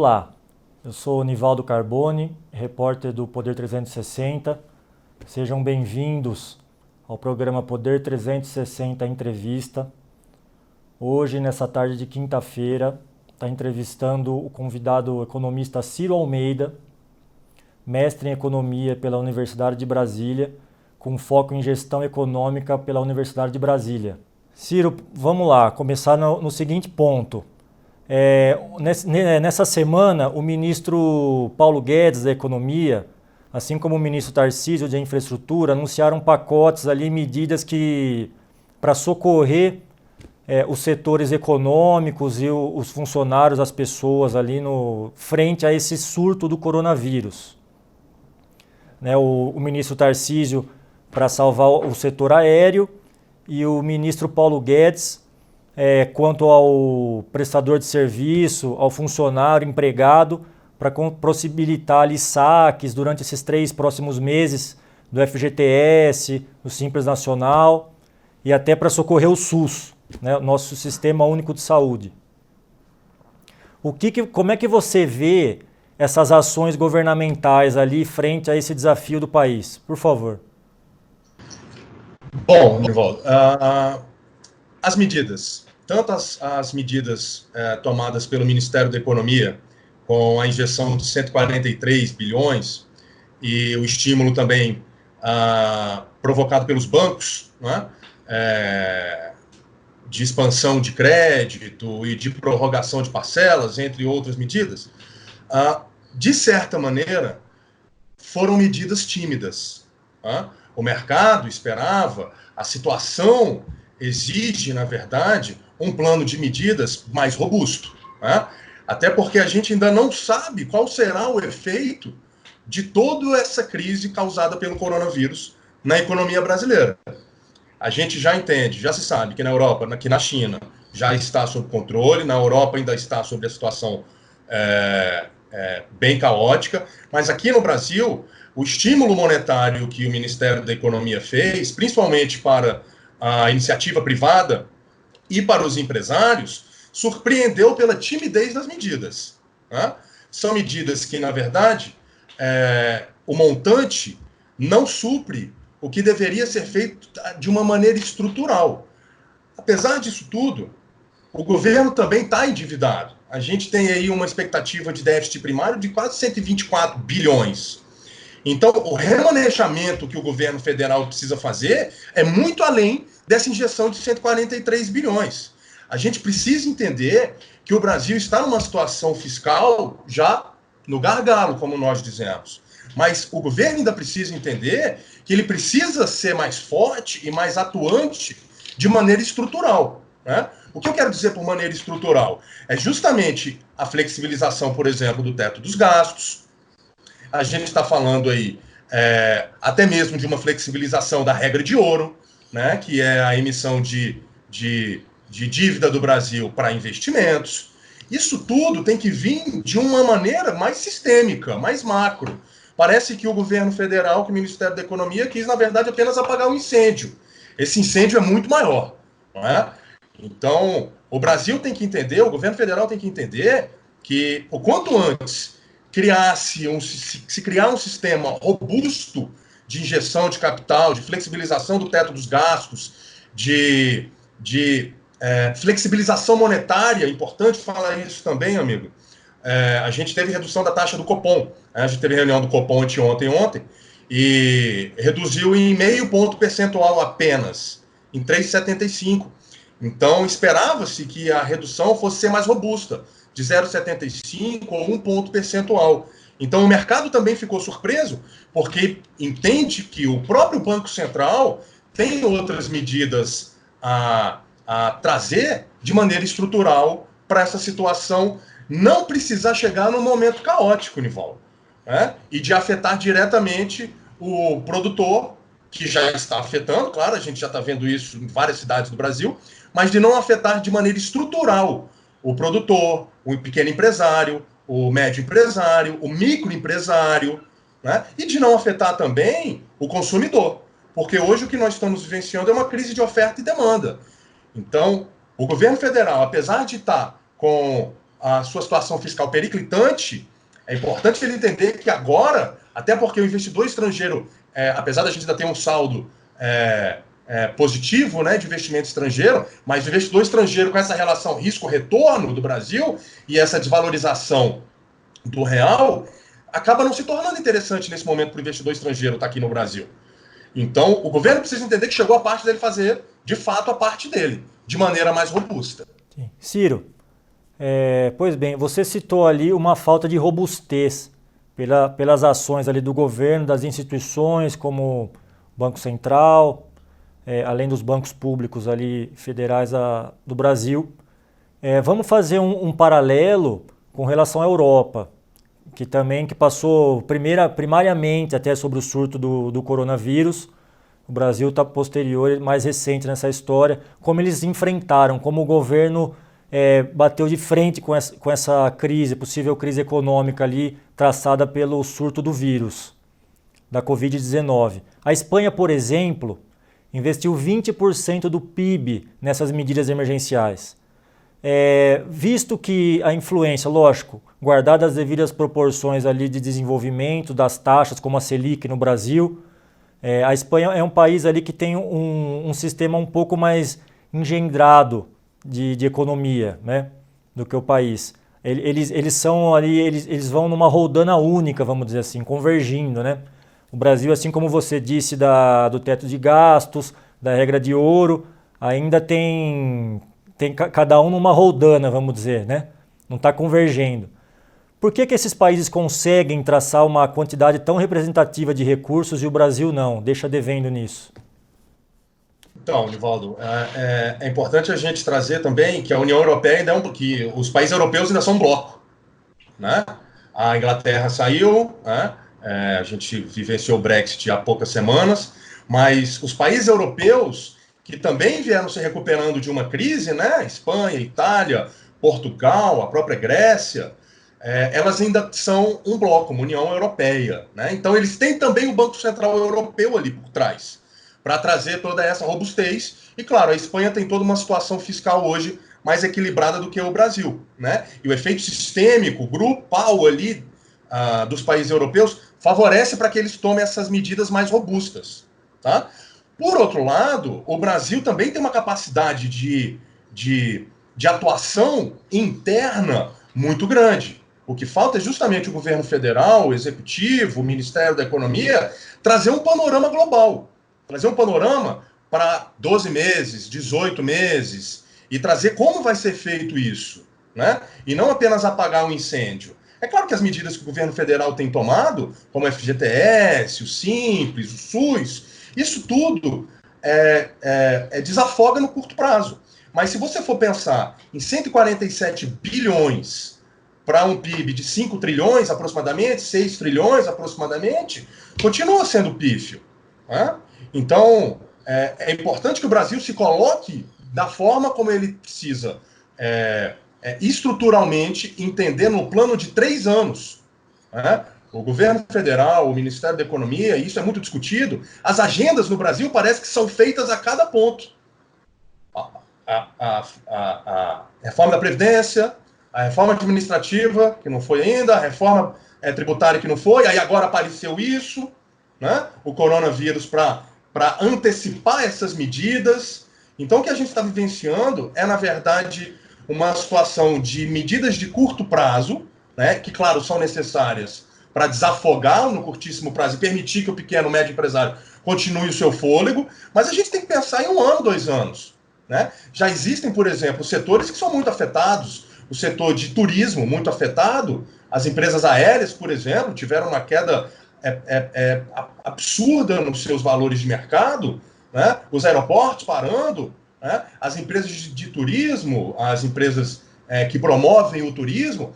Olá, eu sou Nivaldo Carboni, repórter do Poder 360. Sejam bem-vindos ao programa Poder 360 Entrevista. Hoje, nessa tarde de quinta-feira, está entrevistando o convidado economista Ciro Almeida, mestre em economia pela Universidade de Brasília, com foco em gestão econômica pela Universidade de Brasília. Ciro, vamos lá, começar no seguinte ponto. Nessa semana, o ministro Paulo Guedes da Economia, assim como o ministro Tarcísio de Infraestrutura, anunciaram pacotes ali, medidas para socorrer os setores econômicos e os funcionários, as pessoas ali frente a esse surto do coronavírus. O ministro Tarcísio para salvar o setor aéreo e o ministro Paulo Guedes quanto ao prestador de serviço, ao funcionário, empregado, para possibilitar ali saques durante esses 3 próximos meses do FGTS, do Simples Nacional e até para socorrer o SUS, o nosso Sistema Único de Saúde. Como é que você vê essas ações governamentais ali frente a esse desafio do país? Por favor. Bom, Nivaldo, as medidas, tanto as medidas tomadas pelo Ministério da Economia, com a injeção de 143 bilhões e o estímulo também provocado pelos bancos, de expansão de crédito e de prorrogação de parcelas, entre outras medidas, de certa maneira, foram medidas tímidas. O mercado esperava, a situação exige, na verdade, um plano de medidas mais robusto. Até porque a gente ainda não sabe qual será o efeito de toda essa crise causada pelo coronavírus na economia brasileira. A gente já entende, já se sabe que na Europa, que na China, já está sob controle, na Europa ainda está sob a situação bem caótica, mas aqui no Brasil, o estímulo monetário que o Ministério da Economia fez, principalmente para a iniciativa privada e para os empresários, surpreendeu pela timidez das medidas. São medidas que, na verdade, o montante não supre o que deveria ser feito de uma maneira estrutural. Apesar disso tudo, o governo também está endividado. A gente tem aí uma expectativa de déficit primário de quase 124 bilhões. Então, o remanejamento que o governo federal precisa fazer é muito além dessa injeção de 143 bilhões. A gente precisa entender que o Brasil está numa situação fiscal já no gargalo, como nós dizemos. Mas o governo ainda precisa entender que ele precisa ser mais forte e mais atuante de maneira estrutural. O que eu quero dizer por maneira estrutural? É justamente a flexibilização, por exemplo, do teto dos gastos. A gente está falando aí até mesmo de uma flexibilização da regra de ouro, que é a emissão de dívida do Brasil para investimentos. Isso tudo tem que vir de uma maneira mais sistêmica, mais macro. Parece que o governo federal, que o Ministério da Economia, quis, na verdade, apenas apagar um incêndio. Esse incêndio é muito maior. Então, o Brasil tem que entender, o governo federal tem que entender que, o quanto antes se criar um sistema robusto de injeção de capital, de flexibilização do teto dos gastos, de flexibilização monetária, importante falar isso também, amigo. A gente teve redução da taxa do Copom. A gente teve reunião do Copom ontem, e reduziu em 0,5 ponto percentual apenas, em 3,75. Então, esperava-se que a redução fosse ser mais robusta, de 0,75 ou 1 ponto percentual. Então, o mercado também ficou surpreso, porque entende que o próprio Banco Central tem outras medidas a trazer de maneira estrutural para essa situação não precisar chegar num momento caótico, Nivaldo, e de afetar diretamente o produtor, que já está afetando, claro, a gente já está vendo isso em várias cidades do Brasil, mas de não afetar de maneira estrutural o produtor, o pequeno empresário, o médio empresário, o microempresário, e de não afetar também o consumidor, porque hoje o que nós estamos vivenciando é uma crise de oferta e demanda. Então, o governo federal, apesar de estar com a sua situação fiscal periclitante, é importante ele entender que agora, até porque o investidor estrangeiro, apesar da gente ainda ter um saldo positivo, né, de investimento estrangeiro, mas o investidor estrangeiro com essa relação risco-retorno do Brasil e essa desvalorização do real, acaba não se tornando interessante nesse momento para o investidor estrangeiro estar aqui no Brasil. Então, o governo precisa entender que chegou a parte dele fazer, de fato, a parte dele, de maneira mais robusta. Sim. Ciro, pois bem, você citou ali uma falta de robustez pelas ações ali do governo, das instituições como o Banco Central, além dos bancos públicos ali federais do Brasil. Vamos fazer um paralelo com relação à Europa, que passou primariamente até sobre o surto do coronavírus. O Brasil está posterior, mais recente nessa história, como eles enfrentaram, como o governo bateu de frente com essa crise, possível crise econômica ali, traçada pelo surto do vírus, da Covid-19. A Espanha, por exemplo, investiu 20% do PIB nessas medidas emergenciais. Visto que a influência, lógico, guardada as devidas proporções ali de desenvolvimento das taxas, como a Selic no Brasil, a Espanha é um país ali que tem um sistema um pouco mais engendrado de economia, né, do que o país. Eles são ali, eles vão numa roldana única, vamos dizer assim, convergindo, né? O Brasil, assim como você disse do teto de gastos, da regra de ouro, ainda tem cada um numa roldana, vamos dizer, né? Não está convergendo. Por que esses países conseguem traçar uma quantidade tão representativa de recursos e o Brasil não? Deixa devendo nisso. Então, Nivaldo, é importante a gente trazer também que a União Europeia ainda que os países europeus ainda são um bloco, né? A Inglaterra saiu, né? A gente vivenciou o Brexit há poucas semanas, mas os países europeus que também vieram se recuperando de uma crise, né? Espanha, Itália, Portugal, a própria Grécia, elas ainda são um bloco, uma União Europeia, né? Então eles têm também o Banco Central Europeu ali por trás, para trazer toda essa robustez. E claro, a Espanha tem toda uma situação fiscal hoje mais equilibrada do que o Brasil, né? E o efeito sistêmico, grupal ali dos países europeus favorece para que eles tomem essas medidas mais robustas, tá? Por outro lado, o Brasil também tem uma capacidade de atuação interna muito grande. O que falta é justamente o governo federal, o executivo, o Ministério da Economia, trazer um panorama global. Trazer um panorama para 12 meses, 18 meses, e trazer como vai ser feito isso, né? E não apenas apagar um incêndio. É claro que as medidas que o governo federal tem tomado, como o FGTS, o Simples, o SUS, isso tudo desafoga no curto prazo. Mas se você for pensar em 147 bilhões para um PIB de 5 trilhões aproximadamente, 6 trilhões aproximadamente, continua sendo pífio, né? Então, é importante que o Brasil se coloque da forma como ele precisa estruturalmente entender no plano de 3 anos, né? O governo federal, o Ministério da Economia, isso é muito discutido, as agendas no Brasil parece que são feitas a cada ponto. A reforma da Previdência, a reforma administrativa, que não foi ainda, a reforma tributária que não foi, aí agora apareceu isso, né? O coronavírus para antecipar essas medidas. Então, o que a gente está vivenciando é, na verdade, uma situação de medidas de curto prazo, né, que, claro, são necessárias para desafogar no curtíssimo prazo e permitir que o pequeno e médio empresário continue o seu fôlego, mas a gente tem que pensar em 1 ano, 2 anos, né? Já existem, por exemplo, setores que são muito afetados, o setor de turismo muito afetado, as empresas aéreas, por exemplo, tiveram uma queda absurda nos seus valores de mercado, né? Os aeroportos parando, né? As empresas de turismo, as empresas que promovem o turismo,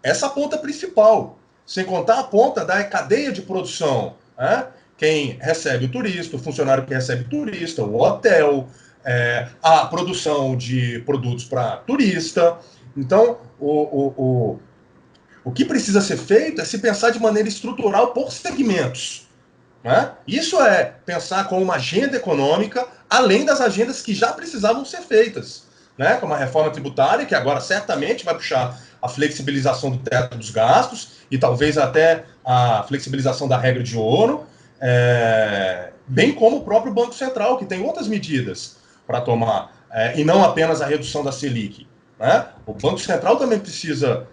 essa ponta principal, sem contar a ponta da cadeia de produção, né? Quem recebe o turista, o funcionário que recebe o turista, o hotel, a produção de produtos para turista. Então, o que precisa ser feito é se pensar de maneira estrutural por segmentos, né? Isso é pensar com uma agenda econômica além das agendas que já precisavam ser feitas, né? Como a reforma tributária, que agora certamente vai puxar a flexibilização do teto dos gastos e talvez até a flexibilização da regra de ouro, bem como o próprio Banco Central, que tem outras medidas para tomar, e não apenas a redução da Selic, né? O Banco Central também precisa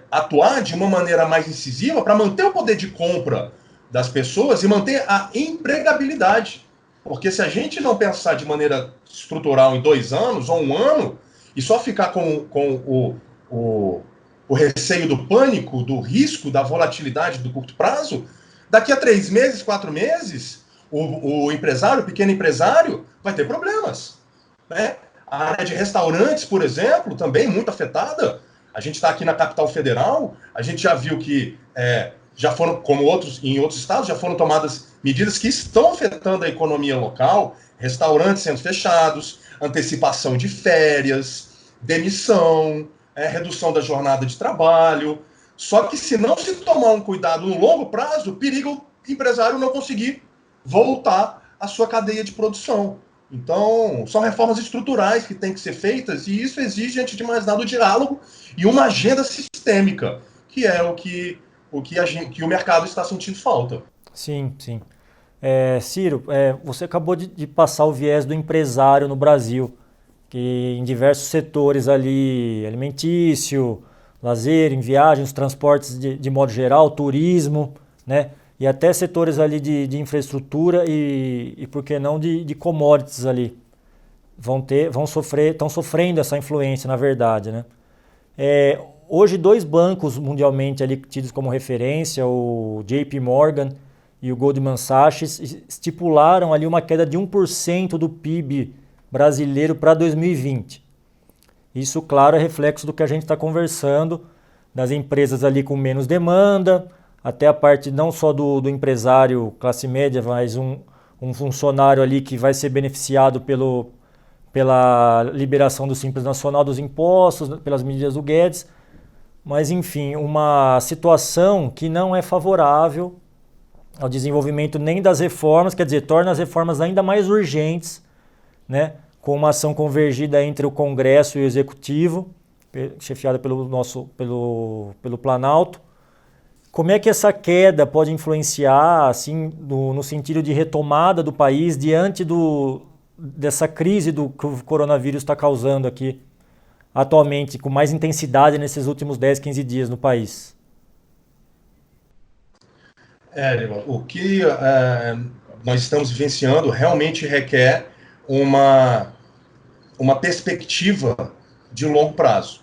atuar de uma maneira mais incisiva para manter o poder de compra das pessoas e manter a empregabilidade. Porque se a gente não pensar de maneira estrutural em 2 anos ou 1 ano, e só ficar com o receio do pânico, do risco, da volatilidade do curto prazo, daqui a 3 meses, 4 meses, o empresário, o pequeno empresário, vai ter problemas, né? A área de restaurantes, por exemplo, também muito afetada. A gente está aqui na capital federal, a gente já viu que já foram, como em outros estados, já foram tomadas medidas que estão afetando a economia local, restaurantes sendo fechados, antecipação de férias, demissão, redução da jornada de trabalho. Só que se não se tomar um cuidado no longo prazo, periga o empresário não conseguir voltar à sua cadeia de produção. Então, são reformas estruturais que têm que ser feitas e isso exige, antes de mais nada, o diálogo e uma agenda sistêmica, que é o que o mercado está sentindo falta. Sim, sim. Ciro, você acabou de passar o viés do empresário no Brasil, que em diversos setores ali, alimentício, lazer, em viagens, transportes de modo geral, turismo, né? E até setores ali de infraestrutura e por que não, de commodities ali. Estão sofrendo essa influência, na verdade, né? Hoje, 2 bancos mundialmente ali tidos como referência, o JP Morgan e o Goldman Sachs, estipularam ali uma queda de 1% do PIB brasileiro para 2020. Isso, claro, é reflexo do que a gente está conversando, das empresas ali com menos demanda, até a parte não só do empresário classe média, mas um funcionário ali que vai ser beneficiado pela liberação do Simples Nacional dos impostos, pelas medidas do Guedes. Mas, enfim, uma situação que não é favorável ao desenvolvimento nem das reformas, quer dizer, torna as reformas ainda mais urgentes, né, com uma ação convergida entre o Congresso e o Executivo, chefiada pelo Planalto. Como é que essa queda pode influenciar, assim, no sentido de retomada do país diante dessa crise que o coronavírus está causando aqui atualmente, com mais intensidade nesses últimos 10, 15 dias no país? O que nós estamos vivenciando realmente requer uma perspectiva de longo prazo.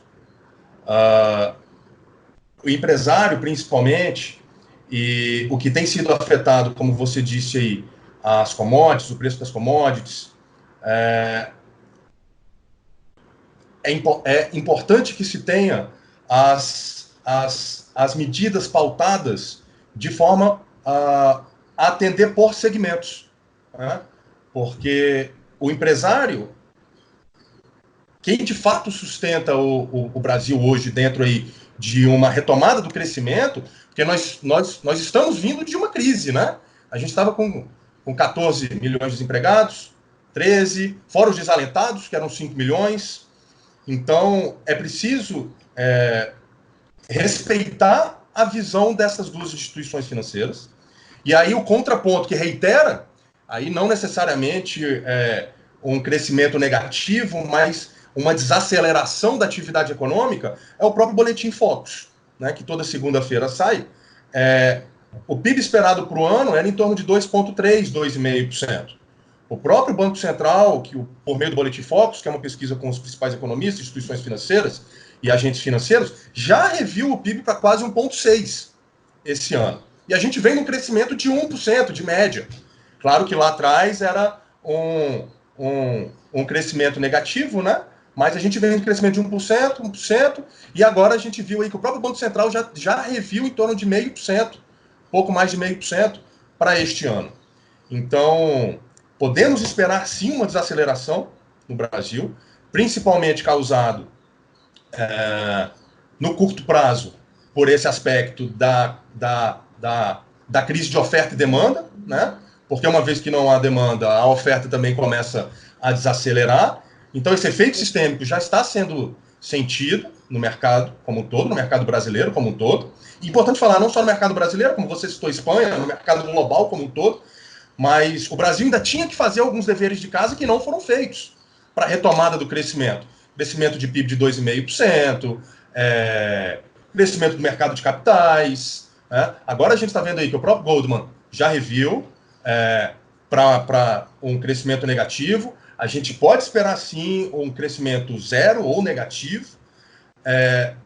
O empresário, principalmente, e o que tem sido afetado, como você disse aí, as commodities, o preço das commodities, é importante que se tenha as medidas pautadas de forma a atender por segmentos, né? Porque o empresário, quem de fato sustenta o Brasil hoje dentro aí de uma retomada do crescimento, porque nós estamos vindo de uma crise, né? A gente estava com 14 milhões de desempregados, 13, fora os desalentados, que eram 5 milhões. Então, é preciso respeitar a visão dessas 2 instituições financeiras. E aí o contraponto que reitera, aí não necessariamente um crescimento negativo, mas uma desaceleração da atividade econômica, é o próprio Boletim Focus, né, que toda segunda-feira sai. O PIB esperado para o ano era em torno de 2,3%, 2,5%. O próprio Banco Central, que por meio do Boletim Focus, que é uma pesquisa com os principais economistas, instituições financeiras e agentes financeiros, já reviu o PIB para quase 1,6% esse ano. E a gente vem num crescimento de 1% de média. Claro que lá atrás era um crescimento negativo, né? Mas a gente vem num crescimento de 1%, e agora a gente viu aí que o próprio Banco Central já reviu em torno de 0,5%, pouco mais de 0,5% para este ano. Então, podemos esperar sim uma desaceleração no Brasil, principalmente causado no curto prazo por esse aspecto da crise de oferta e demanda, né? Porque uma vez que não há demanda, a oferta também começa a desacelerar. Então, esse efeito sistêmico já está sendo sentido. no mercado como um todo, no mercado brasileiro como um todo. E importante falar, não só no mercado brasileiro, como você citou Espanha, no mercado global como um todo, mas o Brasil ainda tinha que fazer alguns deveres de casa que não foram feitos para a retomada do crescimento. Crescimento de PIB de 2,5%, crescimento do mercado de capitais. Né? Agora a gente está vendo aí que o próprio Goldman já reviu para um crescimento negativo. A gente pode esperar, sim, um crescimento zero ou negativo,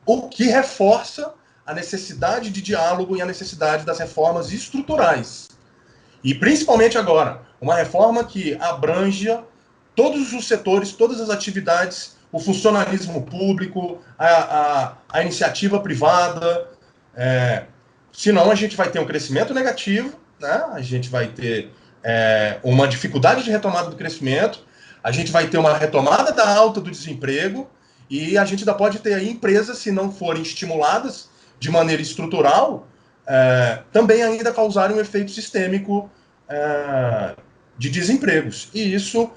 o que reforça a necessidade de diálogo e a necessidade das reformas estruturais. E principalmente agora, uma reforma que abranja todos os setores, todas as atividades, o funcionalismo público, a iniciativa privada. Senão a gente vai ter um crescimento negativo, né? A gente vai ter uma dificuldade de retomada do crescimento, a gente vai ter uma retomada da alta do desemprego e a gente ainda pode ter aí empresas, se não forem estimuladas de maneira estrutural, também ainda causarem um efeito sistêmico de desempregos. E isso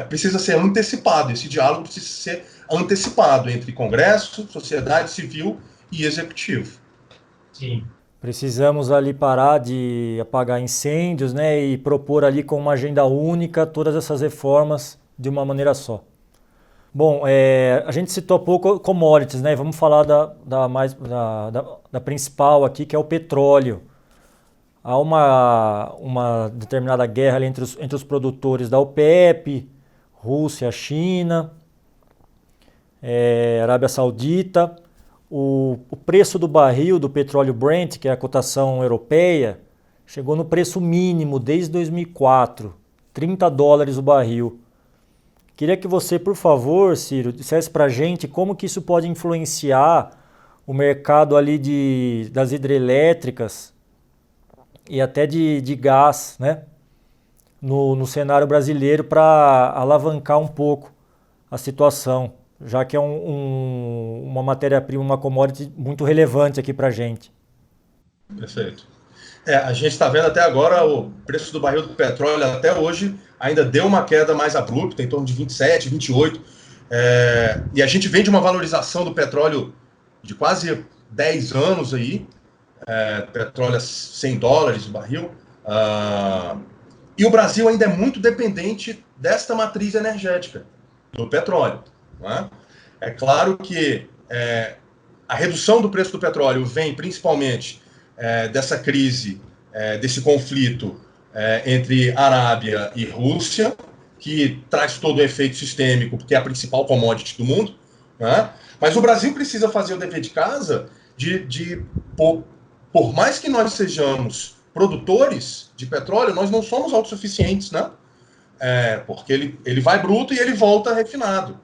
precisa ser antecipado, esse diálogo precisa ser antecipado entre Congresso, sociedade civil e executivo. Sim. Precisamos ali parar de apagar incêndios, né, e propor ali com uma agenda única todas essas reformas de uma maneira só. Bom, a gente citou há pouco commodities, né? Vamos falar da principal aqui, que é o petróleo. Há uma determinada guerra ali entre os produtores da OPEP, Rússia, China, Arábia Saudita. O preço do barril do petróleo Brent, que é a cotação europeia, chegou no preço mínimo desde 2004, $30 o barril. Queria que você, por favor, Ciro, dissesse para a gente como que isso pode influenciar o mercado ali das hidrelétricas e até de gás, né, no cenário brasileiro para alavancar um pouco a situação, já que é uma matéria-prima, uma commodity muito relevante aqui para a gente. Perfeito. A gente está vendo até agora o preço do barril do petróleo até hoje ainda deu uma queda mais abrupta, em torno de 27, 28. E a gente vem de uma valorização do petróleo de quase 10 anos aí, petróleo a $100 o barril. E o Brasil ainda é muito dependente desta matriz energética, do petróleo. Não é? É claro que a redução do preço do petróleo vem principalmente dessa crise, desse conflito entre Arábia e Rússia, que traz todo o efeito sistêmico, porque é a principal commodity do mundo. Né? Mas o Brasil precisa fazer o dever de casa por mais que nós sejamos produtores de petróleo, nós não somos autossuficientes, né? Porque ele vai bruto e ele volta refinado.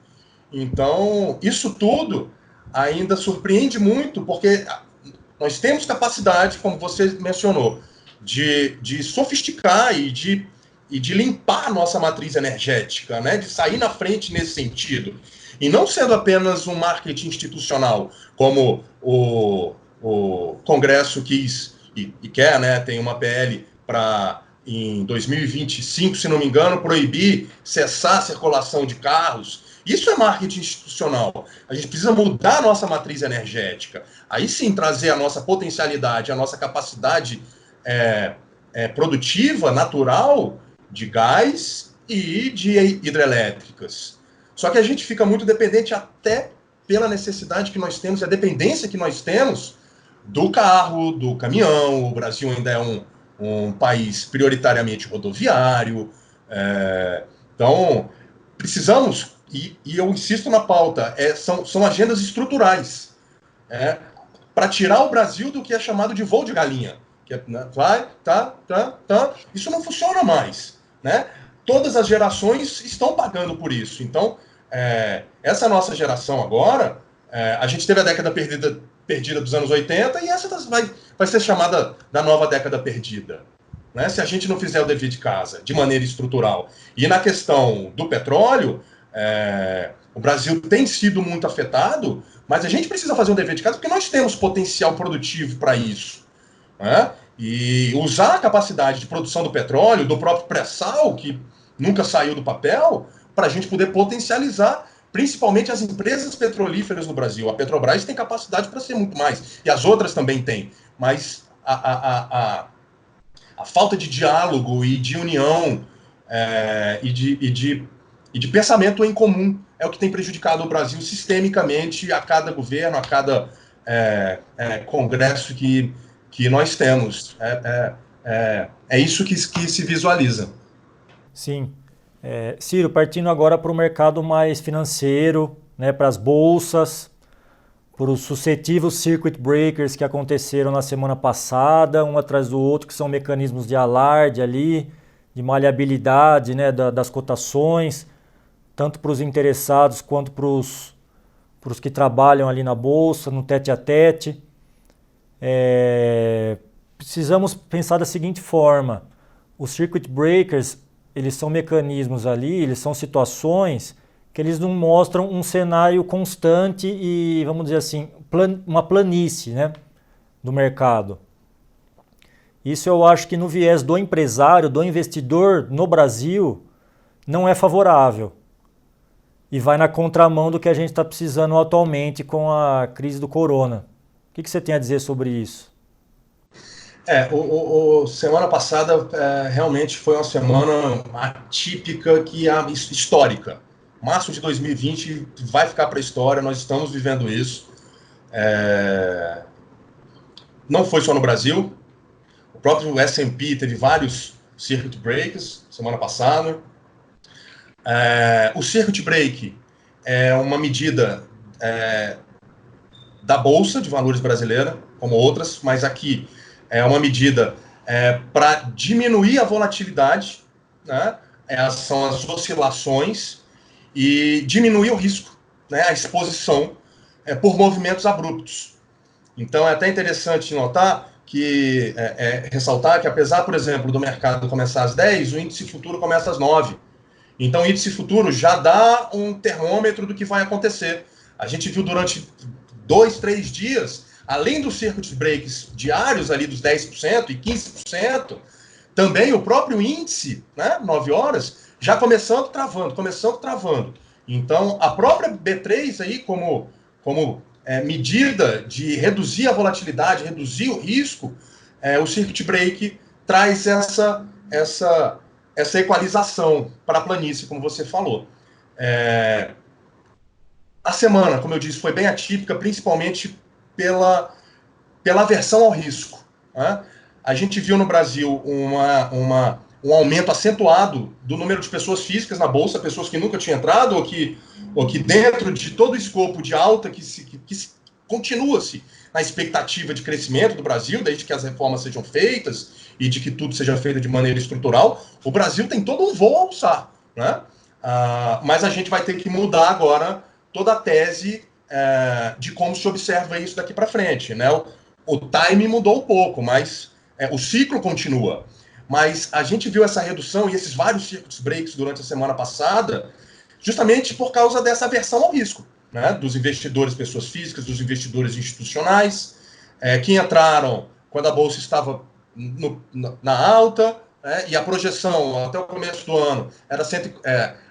Então, isso tudo ainda surpreende muito, porque nós temos capacidade, como você mencionou, de sofisticar e de limpar a nossa matriz energética, né? De sair na frente nesse sentido. E não sendo apenas um marketing institucional, como o Congresso quis e quer, né? Tem uma PL para, em 2025, se não me engano, proibir, cessar a circulação de carros. Isso é marketing institucional. A gente precisa mudar a nossa matriz energética. Aí sim trazer a nossa potencialidade, a nossa capacidade produtiva, natural, de gás e de hidrelétricas. Só que a gente fica muito dependente até pela necessidade que nós temos, a dependência que nós temos do carro, do caminhão. O Brasil ainda é um país prioritariamente rodoviário. Então, precisamos, e eu insisto na pauta, são agendas estruturais, para tirar o Brasil do que é chamado de voo de galinha. Que vai, tá. Isso não funciona mais. Né? Todas as gerações estão pagando por isso. Então, essa nossa geração agora, a gente teve a década perdida dos anos 80 e essa vai ser chamada da nova década perdida. Né? Se a gente não fizer o dever de casa de maneira estrutural. E na questão do petróleo, o Brasil tem sido muito afetado, mas a gente precisa fazer um dever de casa porque nós temos potencial produtivo para isso. Né? E usar a capacidade de produção do petróleo, do próprio pré-sal, que nunca saiu do papel, para a gente poder potencializar principalmente as empresas petrolíferas no Brasil. A Petrobras tem capacidade para ser muito mais, e as outras também têm, mas a falta de diálogo e de união e de pensamento em comum é o que tem prejudicado o Brasil sistemicamente a cada governo, a cada congresso que nós temos. É isso que se visualiza. Sim. Ciro, partindo agora para o mercado mais financeiro, né, para as bolsas, para os sucessivos circuit breakers que aconteceram na semana passada, um atrás do outro, que são mecanismos de alarde ali, de maleabilidade, né, das cotações, tanto para os interessados quanto para os que trabalham ali na bolsa, no tete a tete. Precisamos pensar da seguinte forma: os circuit breakers, eles são mecanismos ali, eles são situações que eles não mostram um cenário constante e, vamos dizer assim, uma planície, né, do mercado. Isso eu acho que no viés do empresário, do investidor no Brasil, não é favorável. E vai na contramão do que a gente está precisando atualmente com a crise do corona. O que você tem a dizer sobre isso? Semana passada realmente foi uma semana atípica, histórica. Março de 2020 vai ficar para a história, nós estamos vivendo isso. Não foi só no Brasil, o próprio S&P teve vários circuit breaks semana passada. O circuit break é uma medida da Bolsa de Valores brasileira, como outras, mas aqui é uma medida para diminuir a volatilidade, né? São as oscilações e diminuir o risco, né? A exposição por movimentos abruptos. Então é até interessante notar que ressaltar que apesar, por exemplo, do mercado começar às 10, o índice futuro começa às 9. Então o índice futuro já dá um termômetro do que vai acontecer. A gente viu durante 2, 3 dias, além dos circuit breaks diários ali dos 10% e 15%, também o próprio índice, né, 9 horas, já começando travando. Então, a própria B3 aí, como medida de reduzir a volatilidade, reduzir o risco, o circuit break traz essa equalização para a planície, como você falou. A semana, como eu disse, foi bem atípica, principalmente pela aversão ao risco, né? A gente viu no Brasil um aumento acentuado do número de pessoas físicas na Bolsa, pessoas que nunca tinham entrado, ou que dentro de todo o escopo de alta que continua-se na expectativa de crescimento do Brasil, desde que as reformas sejam feitas e de que tudo seja feito de maneira estrutural, o Brasil tem todo um voo a alçar, né? Mas a gente vai ter que mudar agora toda a tese de como se observa isso daqui para frente, né? O time mudou um pouco, mas o ciclo continua. Mas a gente viu essa redução e esses vários circuit breaks durante a semana passada, justamente por causa dessa aversão ao risco, né? Dos investidores, pessoas físicas, dos investidores institucionais, que entraram quando a Bolsa estava na alta, e a projeção até o começo do ano era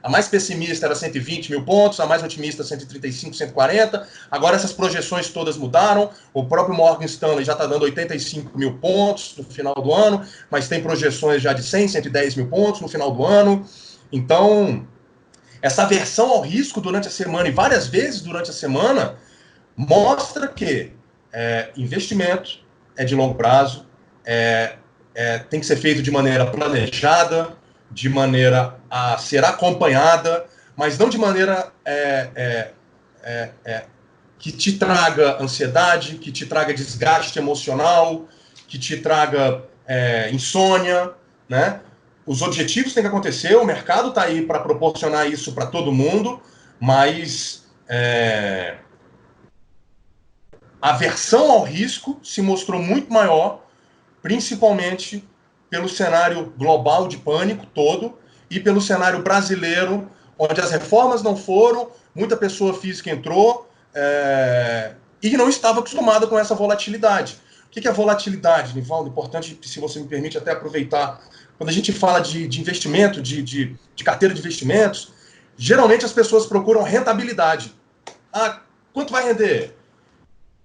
a mais pessimista era 120 mil pontos, a mais otimista 135, 140. Agora essas projeções todas mudaram. O próprio Morgan Stanley já está dando 85 mil pontos no final do ano, mas tem projeções já de 100, 110 mil pontos no final do ano. Então, essa aversão ao risco durante a semana e várias vezes durante a semana mostra que investimento é de longo prazo, tem que ser feito de maneira planejada, de maneira a ser acompanhada, mas não de maneira que te traga ansiedade, que te traga desgaste emocional, que te traga insônia, né? Os objetivos têm que acontecer, o mercado está aí para proporcionar isso para todo mundo, mas a aversão ao risco se mostrou muito maior, principalmente pelo cenário global de pânico todo e pelo cenário brasileiro, onde as reformas não foram, muita pessoa física entrou e não estava acostumada com essa volatilidade. O que é volatilidade, Nivaldo? Importante, se você me permite, até aproveitar. Quando a gente fala de investimento, de carteira de investimentos, Geralmente as pessoas procuram rentabilidade. Ah, quanto vai render?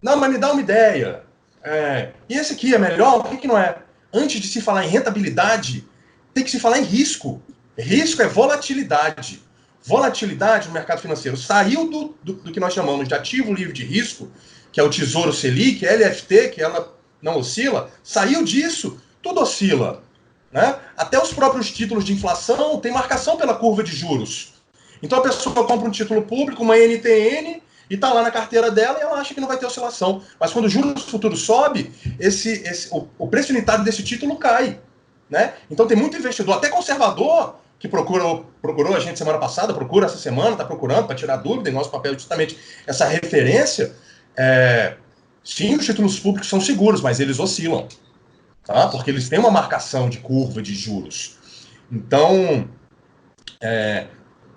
Não, mas me dá uma ideia. E esse aqui é melhor? Por que não é? Antes de se falar em rentabilidade, tem que se falar em risco. Risco é volatilidade. Volatilidade no mercado financeiro saiu do que nós chamamos de ativo livre de risco, que é o Tesouro Selic, LFT, que ela não oscila, saiu disso, tudo oscila. Né? Até os próprios títulos de inflação têm marcação pela curva de juros. Então a pessoa compra um título público, uma NTN, e está lá na carteira dela e ela acha que não vai ter oscilação. Mas quando o juros futuro sobe, o preço unitário desse título cai. Né? Então tem muito investidor, até conservador, que procurou a gente semana passada, procura essa semana, está procurando para tirar dúvida, e nosso papel é justamente essa referência. Sim, os títulos públicos são seguros, mas eles oscilam. Tá? Porque eles têm uma marcação de curva de juros. Então,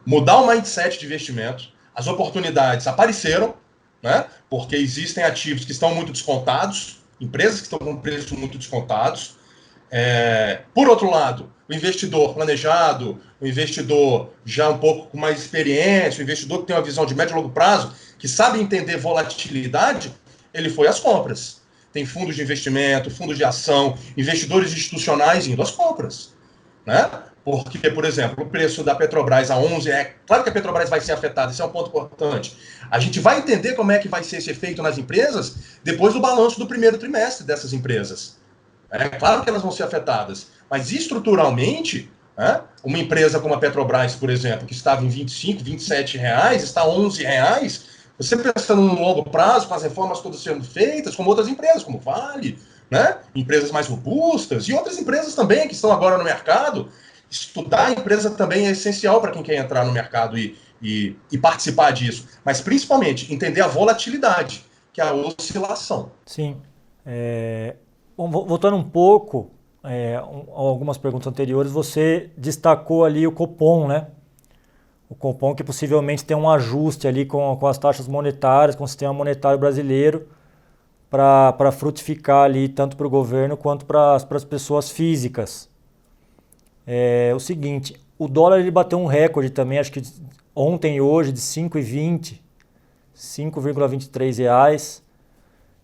mudar o mindset de investimento, as oportunidades apareceram, né? Porque existem ativos que estão muito descontados, empresas que estão com preços muito descontados. Por outro lado, o investidor planejado, o investidor já um pouco com mais experiência, o investidor que tem uma visão de médio e longo prazo, que sabe entender volatilidade, ele foi às compras. Tem fundos de investimento, fundos de ação, investidores institucionais indo às compras. Né? Porque, por exemplo, o preço da Petrobras a 11, claro que a Petrobras vai ser afetada, esse é um ponto importante. A gente vai entender como é que vai ser esse efeito nas empresas depois do balanço do primeiro trimestre dessas empresas. É claro que elas vão ser afetadas, mas estruturalmente, uma empresa como a Petrobras, por exemplo, que estava em 25, 27 reais, está a 11 reais, você pensando no longo prazo, com as reformas todas sendo feitas, como outras empresas, como Vale, né? Empresas mais robustas e outras empresas também que estão agora no mercado. Estudar a empresa também é essencial para quem quer entrar no mercado e participar disso, mas principalmente entender a volatilidade, que é a oscilação. Sim. Bom, voltando um pouco a algumas perguntas anteriores, você destacou ali o Copom, né? O Copom que possivelmente tem um ajuste ali com as taxas monetárias, com o sistema monetário brasileiro, para frutificar ali tanto para o governo quanto para as pessoas físicas. O seguinte, o dólar ele bateu um recorde também, acho que ontem e hoje, de 5,20, 5,23 reais.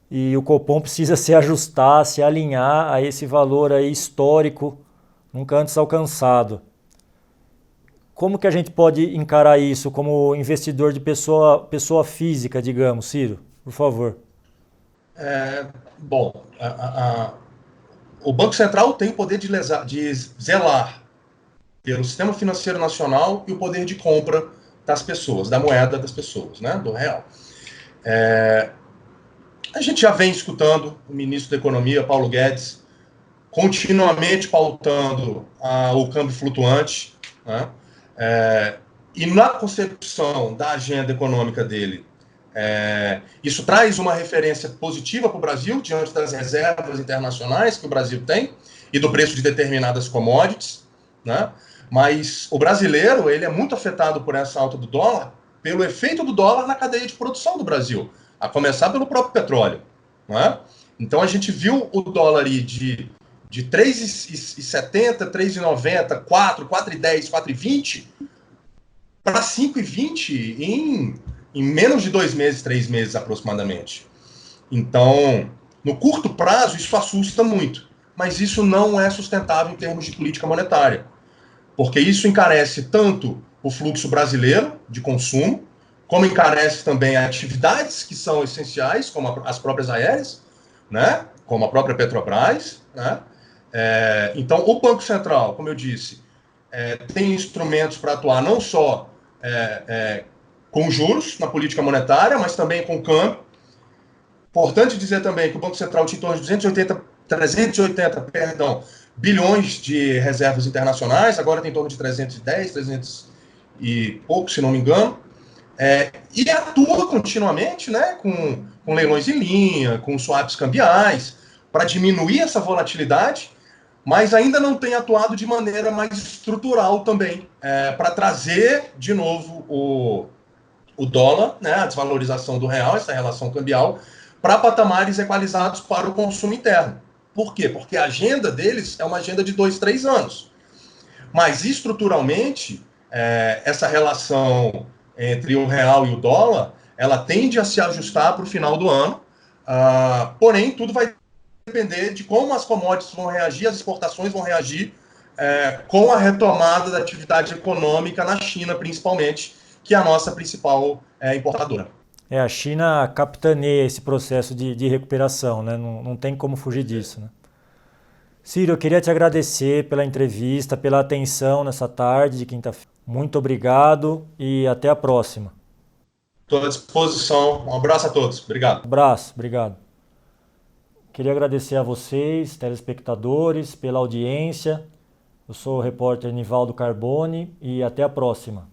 E o Copom precisa se ajustar, se alinhar a esse valor aí histórico, nunca antes alcançado. Como que a gente pode encarar isso como investidor de pessoa física, digamos, Ciro? Por favor. Bom, o Banco Central tem o poder de zelar pelo sistema financeiro nacional e o poder de compra das pessoas, da moeda das pessoas, né, do real. A gente já vem escutando o ministro da Economia, Paulo Guedes, continuamente pautando o câmbio flutuante, né? E na concepção da agenda econômica dele, isso traz uma referência positiva para o Brasil, diante das reservas internacionais que o Brasil tem e do preço de determinadas commodities, né? Mas o brasileiro ele é muito afetado por essa alta do dólar, pelo efeito do dólar na cadeia de produção do Brasil, a começar pelo próprio petróleo. Né? Então a gente viu o dólar aí de 3,70, 3,90, 4, 4,10, 4,20 para 5,20 em menos de 2 meses, 3 meses aproximadamente. Então, no curto prazo, isso assusta muito, mas isso não é sustentável em termos de política monetária, porque isso encarece tanto o fluxo brasileiro de consumo, como encarece também atividades que são essenciais, como as próprias aéreas, né? Como a própria Petrobras. Né? Então, o Banco Central, como eu disse, tem instrumentos para atuar não só com juros na política monetária, mas também com câmbio. Importante dizer também que o Banco Central tinha em torno de 380 bilhões de reservas internacionais, agora tem em torno de 310, 300 e pouco, se não me engano. E atua continuamente, né, com leilões em linha, com swaps cambiais, para diminuir essa volatilidade, mas ainda não tem atuado de maneira mais estrutural também, para trazer de novo o dólar, né, a desvalorização do real, essa relação cambial, para patamares equalizados para o consumo interno. Por quê? Porque a agenda deles é uma agenda de 2, 3 anos. Mas estruturalmente, essa relação entre o real e o dólar, ela tende a se ajustar para o final do ano, porém, tudo vai depender de como as commodities vão reagir, as exportações vão reagir com a retomada da atividade econômica na China, principalmente, que é a nossa principal importadora. A China capitaneia esse processo de recuperação, né? Não tem como fugir disso, né? Ciro, eu queria te agradecer pela entrevista, pela atenção nessa tarde de quinta-feira. Muito obrigado e até a próxima. Estou à disposição. Um abraço a todos. Obrigado. Abraço, obrigado. Queria agradecer a vocês, telespectadores, pela audiência. Eu sou o repórter Nivaldo Carboni e até a próxima.